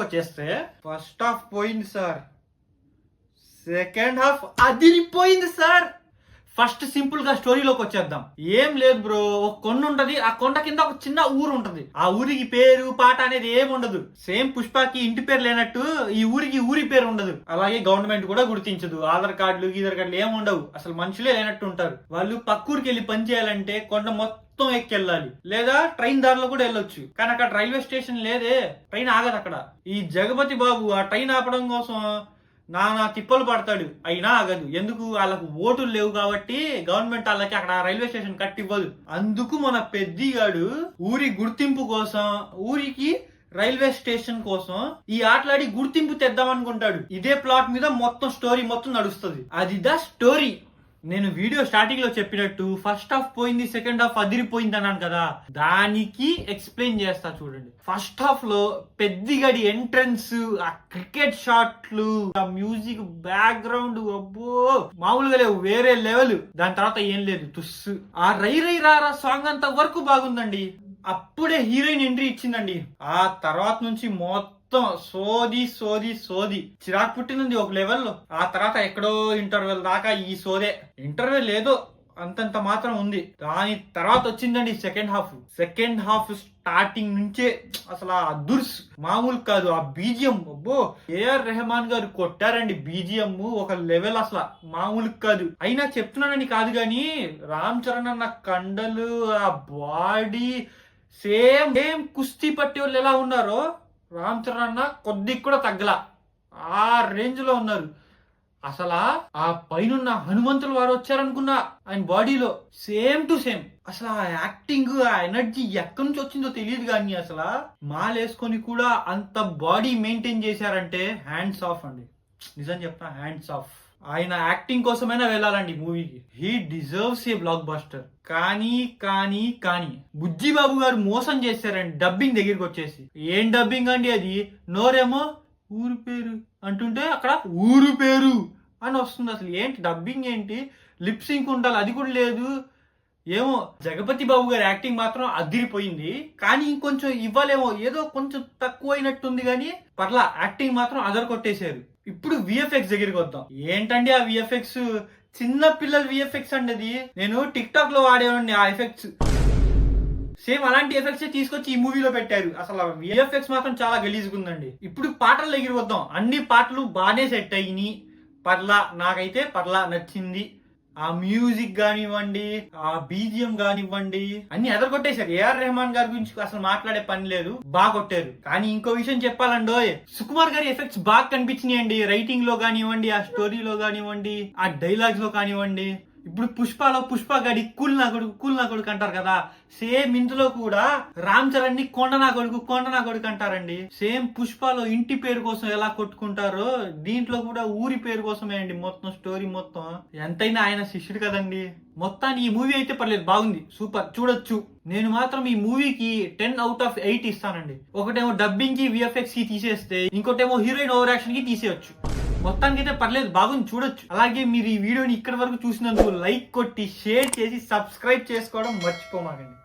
వచ్చేస్తే first half పోయింది sir, second half అదిరిపోయింది సార్. ఫస్ట్ సింపుల్ గా స్టోరీలోకి వచ్చేద్దాం. ఏం లేదు బ్రో, ఒక కొండ ఉంటది, ఆ కొండ కింద ఒక చిన్న ఊరు ఉంటది. ఆ ఊరికి పేరు పాట అనేది ఏం ఉండదు. సేమ్ పుష్పకి ఇంటి పేరు లేనట్టు ఈ ఊరికి ఊరి పేరు ఉండదు. అలాగే గవర్నమెంట్ కూడా గుర్తించదు. ఆధార్ కార్డులు ఏం ఉండవు, అసలు మనుషులే లేనట్టు ఉంటారు. వాళ్ళు పక్కూరికి వెళ్ళి పని చేయాలంటే కొండ మొత్తం ఎక్కెళ్ళాలి, లేదా ట్రైన్ దారిలో కూడా వెళ్ళొచ్చు. కానీ అక్కడ రైల్వే స్టేషన్ లేదే, ట్రైన్ ఆగదు అక్కడ. ఈ జగపతి బాబు ఆ ట్రైన్ ఆపడం కోసం నానా తిప్పలు పడతాడు, అయినా ఆగదు. ఎందుకు? వాళ్ళకు ఓటులు లేవు కాబట్టి గవర్నమెంట్ వాళ్ళకి అక్కడ రైల్వే స్టేషన్ కట్టివ్వదు. అందుకు మన పెద్దిగాడు ఊరి గుర్తింపు కోసం, ఊరికి రైల్వే స్టేషన్ కోసం ఈ ఆటలాడి గుర్తింపు తెద్దాం అనుకుంటాడు. ఇదే ప్లాట్ మీద మొత్తం స్టోరీ మొత్తం నడుస్తుంది. అది ద స్టోరీ. నేను వీడియో స్టార్టింగ్ లో చెప్పినట్టు ఫస్ట్ హాఫ్ పోయింది, సెకండ్ హాఫ్ అదిరిపోయింది అన్నాను కదా, దానికి ఎక్స్ప్లెయిన్ చేస్తా చూడండి. ఫస్ట్ హాఫ్ లో పెద్దిగడి ఎంట్రన్స్, ఆ క్రికెట్ షాట్లు, ఆ మ్యూజిక్ బ్యాక్గ్రౌండ్ అబ్బో మామూలుగా లేవు, వేరే లెవెల్. దాని తర్వాత ఏం లేదు, తుస్సు. ఆ రై రై రారా సాంగ్ అంత వరకు బాగుందండి. అప్పుడే హీరోయిన్ ఎంట్రీ ఇచ్చిందండి. ఆ తర్వాత నుంచి మొత్తం సోది సోది సోది చిరాకు పుట్టింది ఒక లెవెల్లో. ఆ తర్వాత ఎక్కడో ఇంటర్వెల్ దాకా ఈ సోదే. ఇంటర్వెల్ ఏదో అంతంత మాత్రం ఉంది. దాని తర్వాత వచ్చిందండి second half. Second half starting నుంచే అసలు ఆ దుర్స్ మామూలు కాదు. ఆ బీజిఎం అబ్బో, ఏఆర్ రెహమాన్ గారు కొట్టారండి బీజిఎం ఒక లెవెల్, అసలు మామూలు కాదు. అయినా చెప్తున్నానని కాదు గాని రామ్ చరణ్ అన్న కండలు, ఆ బాడీ సేమ్ కుస్తీ పట్టే వాళ్ళు ఎలా ఉన్నారో రామ్ చరణ్ అన్న కొద్దిగా కూడా తగ్గల, ఆ రేంజ్ లో ఉన్నారు. అసలు ఆ పైన హనుమంతులు వారు వచ్చారనుకున్నా ఆయన బాడీలో, సేమ్ టు సేమ్. అసలు ఆ యాక్టింగ్, ఆ ఎనర్జీ ఎక్కడి నుంచి వచ్చిందో తెలియదు కానీ అసలు మాలేసుకొని కూడా అంత బాడీ మెయింటైన్ చేశారంటే హ్యాండ్స్ ఆఫ్ అండి. నిజం చెప్తా, హ్యాండ్స్ ఆఫ్. ఆయన యాక్టింగ్ కోసమైనా వెళ్ళాలండి మూవీకి. He deserves A block buster. కానీ కానీ కానీ బుజ్జిబాబు గారు మోసం చేశారండి డబ్బింగ్ దగ్గరికి వచ్చేసి. ఏం డబ్బింగ్ అండి అది? నోరేమో ఊరు పేరు అంటుంటే అక్కడ ఊరు పేరు అని వస్తుంది. అసలు ఏంటి డబ్బింగ్ ఏంటి? లిప్ సింక్ ఉండాలి, అది కూడా లేదు. ఏమో జగపతి బాబు గారి యాక్టింగ్ మాత్రం అదిరిపోయింది. కానీ ఇంకొంచెం ఇవ్వాలేమో, ఏదో కొంచెం తక్కువ అయినట్టుంది. కానీ పర్లా, యాక్టింగ్ మాత్రం అదర్ కొట్టేశారు. ఇప్పుడు విఎఫ్ఎక్స్ దగ్గరికి వద్దాం. ఏంటండి ఆ విఎఫ్ఎక్స్? చిన్న పిల్లల విఎఫ్ఎక్స్ అండి అది. నేను టిక్ టాక్ లో వాడేవాడిని ఆ ఎఫెక్ట్స్. సేమ్ అలాంటి ఎఫెక్ట్స్ తీసుకొచ్చి ఈ మూవీలో పెట్టారు. అసలు విఎఫ్ఎక్స్ మాత్రం చాలా గలీజుకుందండి. ఇప్పుడు పాటల దగ్గరికి వద్దాం. అన్ని పాటలు బాగానే సెట్ అయ్యి పర్లా, నాకైతే పర్లా నచ్చింది. ఆ మ్యూజిక్ కానివ్వండి, ఆ బీజిఎం కానివ్వండి, అన్ని ఎదరగొట్టేశారు. ఏఆర్ రెహమాన్ గారి గురించి అసలు మాట్లాడే పని లేదు, బాగా కొట్టారు. కానీ ఇంకో విషయం చెప్పాలండో, సుకుమార్ గారి ఎఫెక్ట్స్ బాగా కనిపించినాయండి. రైటింగ్ లో కానివ్వండి, ఆ స్టోరీలో కానివ్వండి, ఆ డైలాగ్స్ లో కానివ్వండి. ఇప్పుడు పుష్పలో పుష్ప గడి కూల్ నా కొడుకు అంటారు కదా, సేమ్ ఇందులో కూడా రామ్ చరణ్ ని కొండ నా కొడుకు అంటారండి. సేమ్ పుష్పలో ఇంటి పేరు కోసం ఎలా కొట్టుకుంటారో దీంట్లో కూడా ఊరి పేరు కోసమే అండి మొత్తం స్టోరీ మొత్తం. ఎంతైనా ఆయన శిష్యుడు కదండి. మొత్తాన్ని ఈ మూవీ అయితే పర్లేదు, బాగుంది, సూపర్, చూడొచ్చు. నేను మాత్రం ఈ మూవీకి 10 out of 8 ఇస్తానండి. ఒకటేమో డబ్బింగ్ కి, విఎఫ్ఎక్స్ కి తీసేస్తే, ఇంకోటేమో హీరోయిన్ ఓవర్ యాక్షన్ కి తీసేయచ్చు. మొత్తానికి అయితే పర్లేదు, బాగుంది, చూడొచ్చు. అలాగే మీరు ఈ వీడియోని ఇక్కడి వరకు చూసినందుకు లైక్ కొట్టి, షేర్ చేసి, సబ్స్క్రైబ్ చేసుకోవడం మర్చిపోమాకండి.